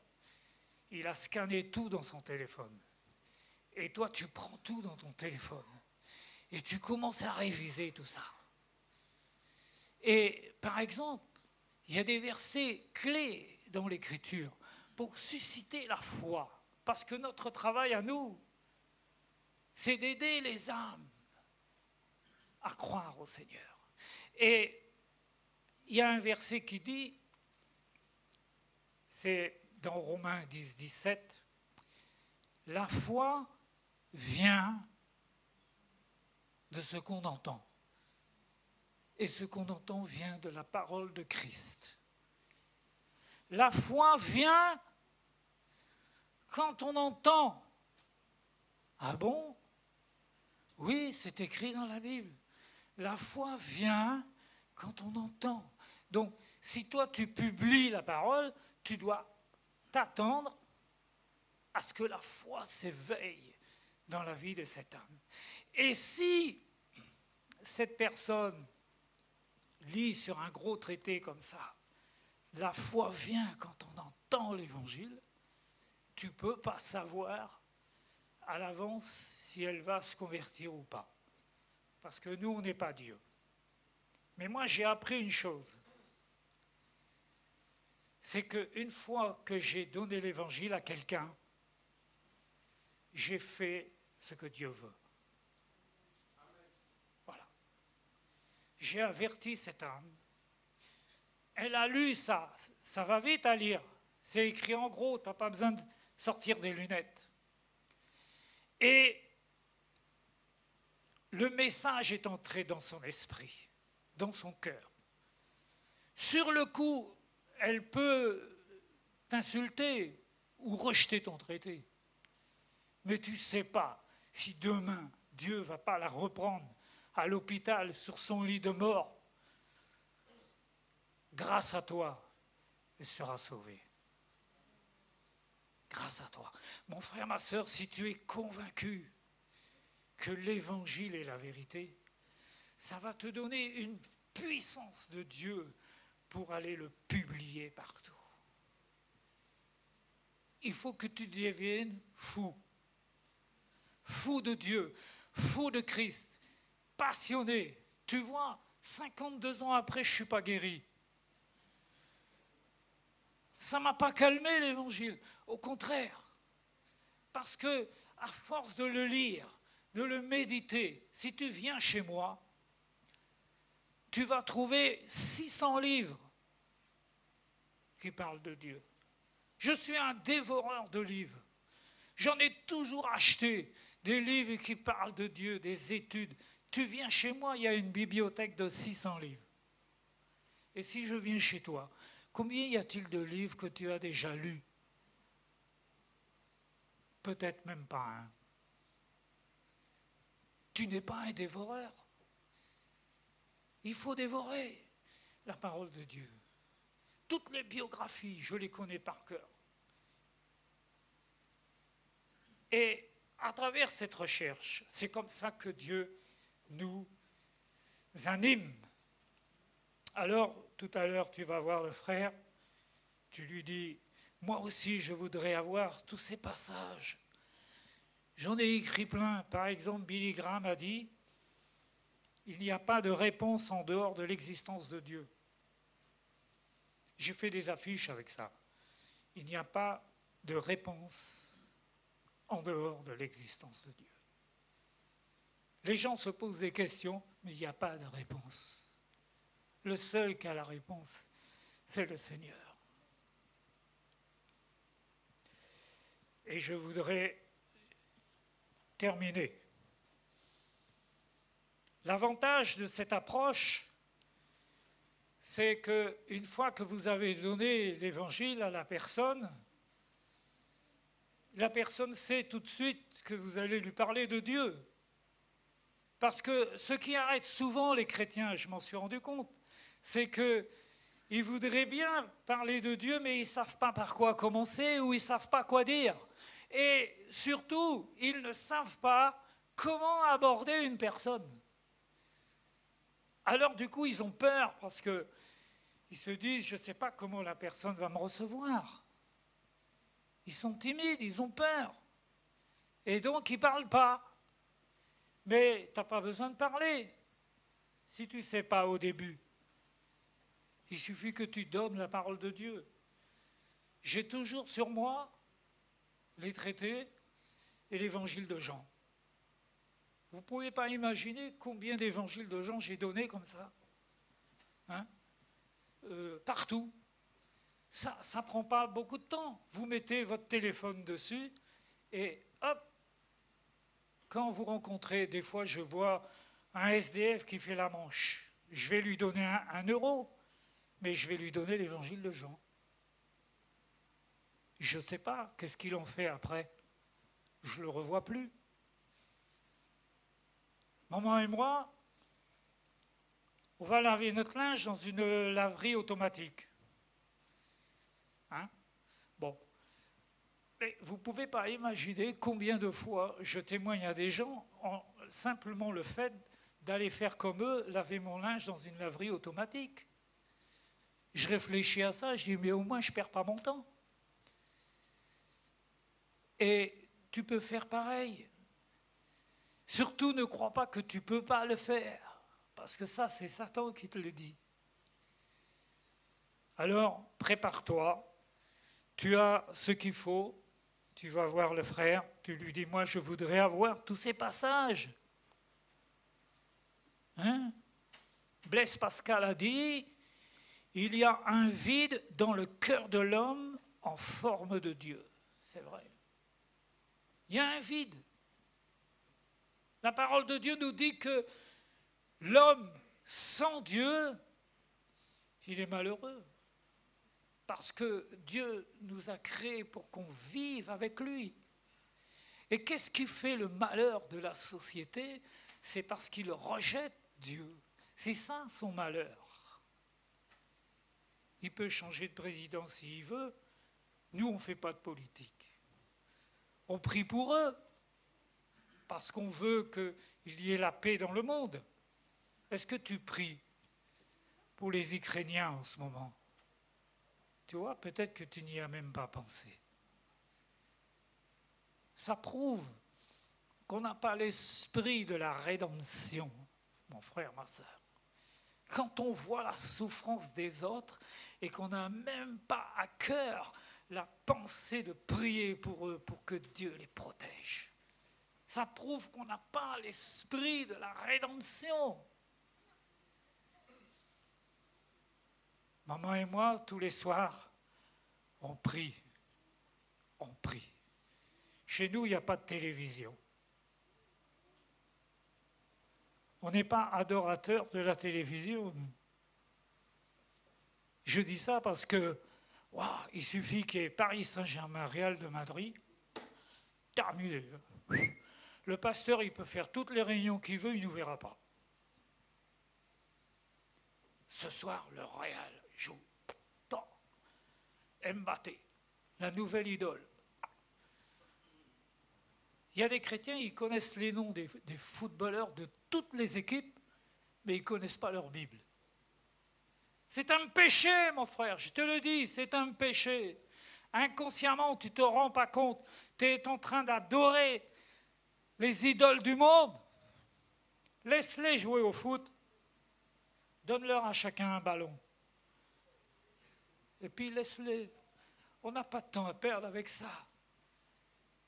il a scanné tout dans son téléphone. Et toi, tu prends tout dans ton téléphone et tu commences à réviser tout ça. Et par exemple, il y a des versets clés dans l'Écriture pour susciter la foi. Parce que notre travail à nous, c'est d'aider les âmes à croire au Seigneur. Et il y a un verset qui dit, c'est dans Romains 10, 17, « La foi vient de ce qu'on entend. Et ce qu'on entend vient de la parole de Christ. La foi vient quand on entend. » Ah bon? Oui, c'est écrit dans la Bible. La foi vient quand on entend. Donc, si toi tu publies la parole, tu dois t'attendre à ce que la foi s'éveille dans la vie de cette âme. Et si cette personne lit sur un gros traité comme ça, la foi vient quand on entend l'Évangile, tu ne peux pas savoir à l'avance si elle va se convertir ou pas. Parce que nous, on n'est pas Dieu. Mais moi, j'ai appris une chose. C'est qu'une fois que j'ai donné l'Évangile à quelqu'un, j'ai fait ce que Dieu veut. Voilà. J'ai averti cette âme. Elle a lu ça. Ça va vite à lire. C'est écrit en gros, tu n'as pas besoin de sortir des lunettes. Et le message est entré dans son esprit, dans son cœur. Sur le coup, elle peut t'insulter ou rejeter ton traité. Mais tu ne sais pas si demain, Dieu ne va pas la reprendre à l'hôpital sur son lit de mort. Grâce à toi, elle sera sauvée. Grâce à toi. Mon frère, ma sœur, si tu es convaincu que l'Évangile est la vérité, ça va te donner une puissance de Dieu pour aller le publier partout. Il faut que tu deviennes fou. Fou de Dieu, fou de Christ, passionné. Tu vois, 52 ans après, je ne suis pas guéri. Ça ne m'a pas calmé l'Évangile, au contraire. Parce que, à force de le lire, de le méditer, si tu viens chez moi, tu vas trouver 600 livres qui parlent de Dieu. Je suis un dévoreur de livres. J'en ai toujours acheté des livres qui parlent de Dieu, des études. Tu viens chez moi, il y a une bibliothèque de 600 livres. Et si je viens chez toi, combien y a-t-il de livres que tu as déjà lus? Peut-être même pas un. Tu n'es pas un dévoreur. Il faut dévorer la parole de Dieu. Toutes les biographies, je les connais par cœur. Et à travers cette recherche, c'est comme ça que Dieu nous anime. Alors, tout à l'heure, tu vas voir le frère, Tu lui dis, moi aussi je voudrais avoir tous ces passages. J'en ai écrit plein. Par exemple, Billy Graham a dit, il n'y a pas de réponse en dehors de l'existence de Dieu. J'ai fait des affiches avec ça. Il n'y a pas de réponse en dehors de l'existence de Dieu. Les gens se posent des questions, mais il n'y a pas de réponse. Le seul qui a la réponse, c'est le Seigneur. Et je voudrais terminer. L'avantage de cette approche, c'est qu'une fois que vous avez donné l'évangile à la personne sait tout de suite que vous allez lui parler de Dieu. Parce que ce qui arrête souvent les chrétiens, je m'en suis rendu compte, c'est qu'ils voudraient bien parler de Dieu, mais ils ne savent pas par quoi commencer ou ils ne savent pas quoi dire. Et surtout, ils ne savent pas comment aborder une personne. Alors du coup, ils ont peur parce qu'ils se disent, je ne sais pas comment la personne va me recevoir. Ils sont timides, ils ont peur. Et donc, ils ne parlent pas. Mais tu n'as pas besoin de parler. Si tu ne sais pas au début, il suffit que tu donnes la parole de Dieu. J'ai toujours sur moi les traités et l'évangile de Jean. Vous ne pouvez pas imaginer combien d'évangiles de Jean j'ai donné comme ça. Hein, partout. Ça ne prend pas beaucoup de temps. Vous mettez votre téléphone dessus et hop, quand vous rencontrez, des fois je vois un SDF qui fait la manche, je vais lui donner un euro, mais je vais lui donner l'évangile de Jean. Je ne sais pas, qu'est-ce qu'ils ont fait après? Je ne le revois plus. Maman et moi, on va laver notre linge dans une laverie automatique. Hein? Bon. Mais vous ne pouvez pas imaginer combien de fois je témoigne à des gens en simplement le fait d'aller faire comme eux, laver mon linge dans une laverie automatique. Je réfléchis à ça, je dis, mais au moins je ne perds pas mon temps. Et tu peux faire pareil. Surtout, ne crois pas que tu ne peux pas le faire, parce que ça, c'est Satan qui te le dit. Alors, prépare-toi, tu as ce qu'il faut, tu vas voir le frère, tu lui dis, moi, je voudrais avoir tous ces passages. Hein? Blaise Pascal a dit, il y a un vide dans le cœur de l'homme en forme de Dieu. C'est vrai. Il y a un vide. La parole de Dieu nous dit que l'homme sans Dieu, il est malheureux. Parce que Dieu nous a créés pour qu'on vive avec lui. Et qu'est-ce qui fait le malheur de la société? C'est parce qu'il rejette Dieu. C'est ça son malheur. Il peut changer de président s'il veut. Nous, on ne fait pas de politique. On prie pour eux. Parce qu'on veut qu'il y ait la paix dans le monde. Est-ce que tu pries pour les Ukrainiens en ce moment? Tu vois, peut-être que tu n'y as même pas pensé. Ça prouve qu'on n'a pas l'esprit de la rédemption, mon frère, ma sœur. Quand on voit la souffrance des autres et qu'on n'a même pas à cœur la pensée de prier pour eux, pour que Dieu les protège. Ça prouve qu'on n'a pas l'esprit de la rédemption. Maman et moi, tous les soirs, on prie. On prie. Chez nous, il n'y a pas de télévision. On n'est pas adorateurs de la télévision. Je dis ça parce que, il suffit qu'il y ait Paris Saint-Germain, Real de Madrid, terminé. Le pasteur, il peut faire toutes les réunions qu'il veut, il ne nous verra pas. Ce soir, le Real joue. Mbappé, la nouvelle idole. Il y a des chrétiens, ils connaissent les noms des footballeurs de toutes les équipes, mais ils ne connaissent pas leur Bible. C'est un péché, mon frère, je te le dis, c'est un péché. Inconsciemment, tu ne te rends pas compte. Tu es en train d'adorer les idoles du monde. Laisse-les jouer au foot. Donne-leur à chacun un ballon. Et puis laisse-les. On n'a pas de temps à perdre avec ça.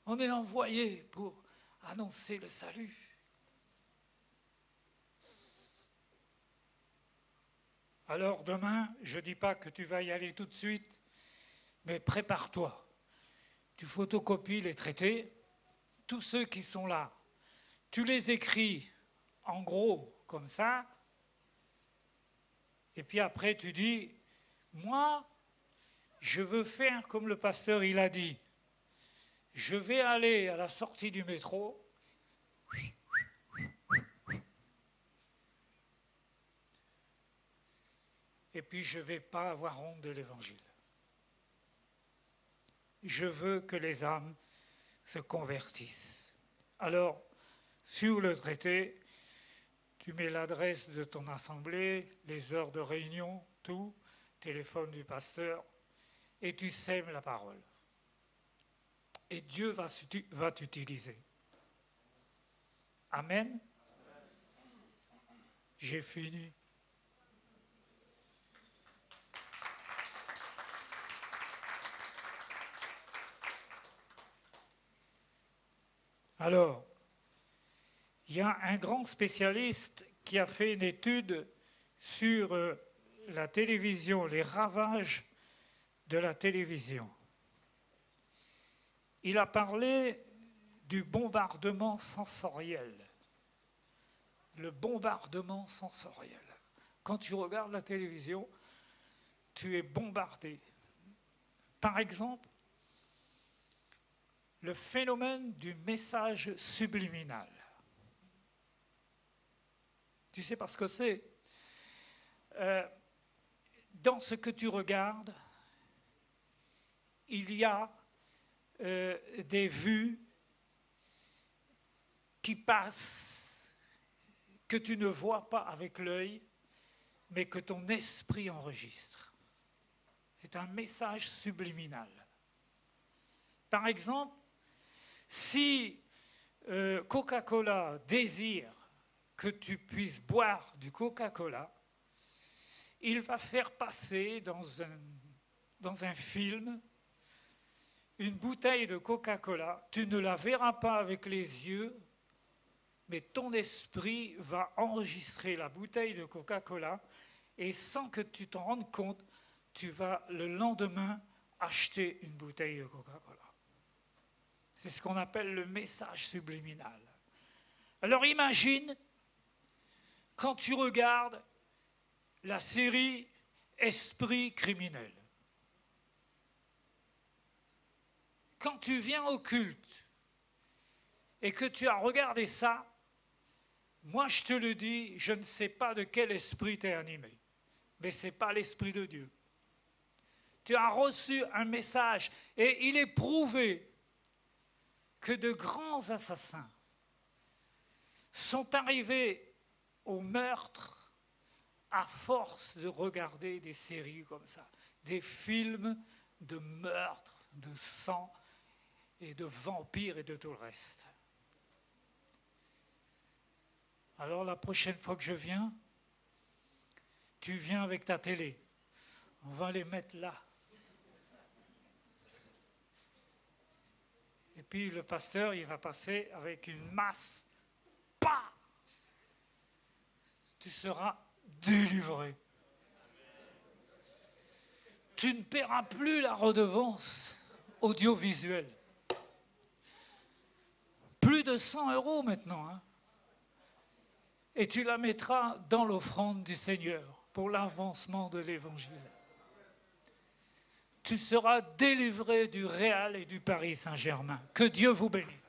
On est envoyé pour annoncer le salut. Alors demain, je ne dis pas que tu vas y aller tout de suite, mais prépare-toi. Tu photocopies les traités, tous ceux qui sont là, tu les écris en gros comme ça, et puis après tu dis, moi, je veux faire comme le pasteur il a dit. Je vais aller à la sortie du métro, et puis je ne vais pas avoir honte de l'évangile. Je veux que les âmes se convertissent. Alors, sur le traité, tu mets l'adresse de ton assemblée, les heures de réunion, tout, téléphone du pasteur, et tu sèmes la parole. Et Dieu va t'utiliser. Amen. J'ai fini. Alors, il y a un grand spécialiste qui a fait une étude sur la télévision, les ravages de la télévision. Il a parlé du bombardement sensoriel. Le bombardement sensoriel. Quand tu regardes la télévision, tu es bombardé. Par exemple, le phénomène du message subliminal. Tu sais pas ce que c'est? Dans ce que tu regardes, il y a des vues qui passent, que tu ne vois pas avec l'œil, mais que ton esprit enregistre. C'est un message subliminal. Par exemple, si Coca-Cola désire que tu puisses boire du Coca-Cola, il va faire passer dans un film une bouteille de Coca-Cola. Tu ne la verras pas avec les yeux, mais ton esprit va enregistrer la bouteille de Coca-Cola et sans que tu t'en rendes compte, tu vas le lendemain acheter une bouteille de Coca-Cola. C'est ce qu'on appelle le message subliminal. Alors imagine, quand tu regardes la série Esprit criminel, quand tu viens au culte et que tu as regardé ça, moi je te le dis, je ne sais pas de quel esprit tu es animé, mais ce n'est pas l'esprit de Dieu. Tu as reçu un message et il est prouvé que de grands assassins sont arrivés au meurtre à force de regarder des séries comme ça, des films de meurtre, de sang et de vampires et de tout le reste. Alors la prochaine fois que je viens, tu viens avec ta télé. On va les mettre là. Et puis le pasteur, il va passer avec une masse. Pah! Tu seras délivré. Tu ne paieras plus la redevance audiovisuelle. Plus de 100 € maintenant. Hein. Et tu la mettras dans l'offrande du Seigneur pour l'avancement de l'Évangile. Tu seras délivré du Real et du Paris Saint-Germain. Que Dieu vous bénisse.